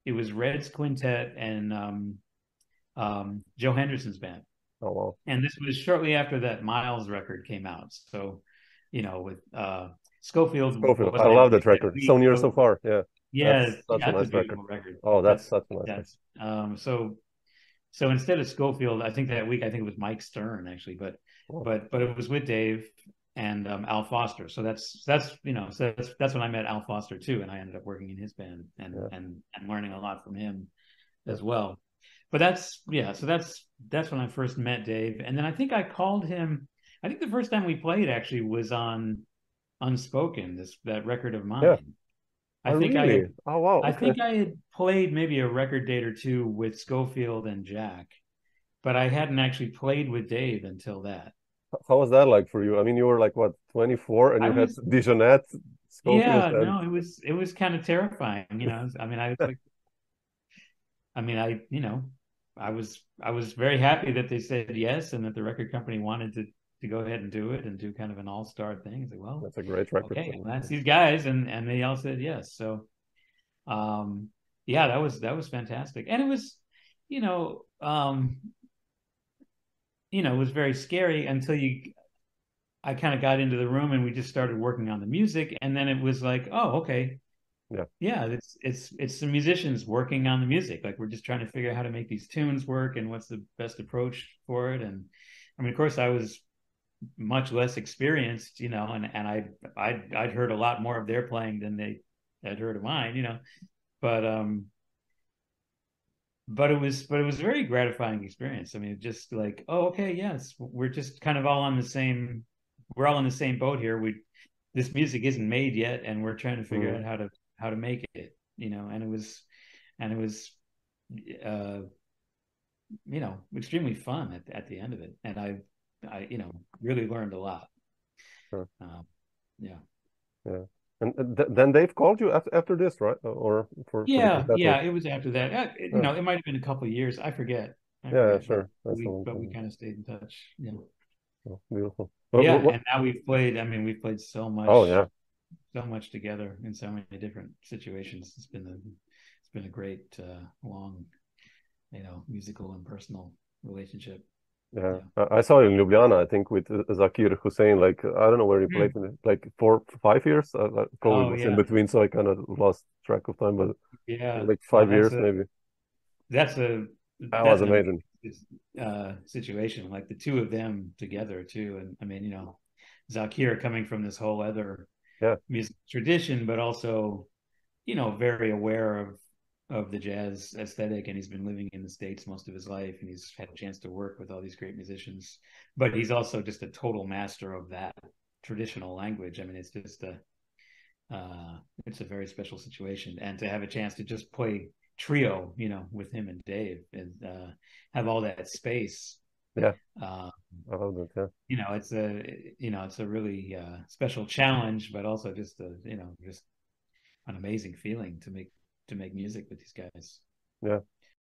it was Red's quintet and Joe Henderson's band. Oh wow. And this was shortly after that Miles record came out. So, with Schofield Schofield. I wasn't able love to that make that record. So week. near, so So far. Yeah, yeah, that's a that's a nice record. beautiful record. Oh, that's That's such a nice record. that's so instead of Schofield, I think that week I think it was Mike Stern actually, but Oh, but it was with Dave and Al Foster. So that's when I met Al Foster too, and I ended up working in his band and yeah, and learning a lot from him yeah, as well. But that's when I first met Dave, and then I think I called him. I think the first time we played actually was on Unspoken, that record of yeah. mine. I Oh, think I really? had Oh, wow. I Okay. think I had played maybe a record date or two with Schofield and Jack, but I hadn't actually played with Dave until that. How was that like for you? I mean, you were like what, 24, and I you had was Dijonette, Schofield, Yeah, and no, it was kind of terrifying, I mean, I was like, I mean, I was very happy that they said yes and that the record company wanted to go ahead and do it and do kind of an all-star thing. It's like, well, that's a great record. okay, well, that's these guys, and they all said yes. So, um, yeah, that was fantastic, and it was, you know, um, it was very scary until I kind of got into the room and we just started working on the music, and then it was like, oh, okay, Yeah. yeah, it's some musicians working on the music. Like we're just trying to figure out how to make these tunes work and what's the best approach for it. And I mean, of course, I was much less experienced, and I'd heard a lot more of their playing than they had heard of mine. But but it was a very gratifying experience. I mean, just like, oh, okay, yes, we're just kind of all on the same, we're all in the same boat here. This music isn't made yet, and we're trying to figure Mm. out how to make it. And it was uh, extremely fun at the end of it, and I really learned a lot. Sure. Um, yeah. Yeah. And then they've called you after this, right? Or for the Yeah, quintet or yeah, it was after that. yeah, It might have been a couple of years. I forget. I yeah, forget, but sure. That's a we long but we time. kind of stayed in touch. Yeah. Oh, beautiful. Yeah, and now we've played. I mean, we've played Oh yeah, so much together in so many different situations. It's been a great long, musical and personal relationship. yeah. Yeah. I saw you in Ljubljana, I think, with Zakir Hussein. Like I don't know where he played Hmm. in it, like 4, 5 years. Probably Oh was in yeah, between, so I kind of lost track of time. But yeah. like Well, 5 years maybe. that's a That was that's an amazing. amazing situation. Like the two of them together too, and I mean, Zakir coming from this whole other Yeah, music tradition, but also, very aware of the jazz aesthetic, and he's been living in the States most of his life, and he's had a chance to work with all these great musicians. But he's also just a total master of that traditional language. I mean, it's a very special situation, and to have a chance to just play trio, with him and Dave, and have all that space. yeah. Uh, I love that. Yeah. it's a really special challenge, but also just an amazing feeling to make music with these guys. Yeah.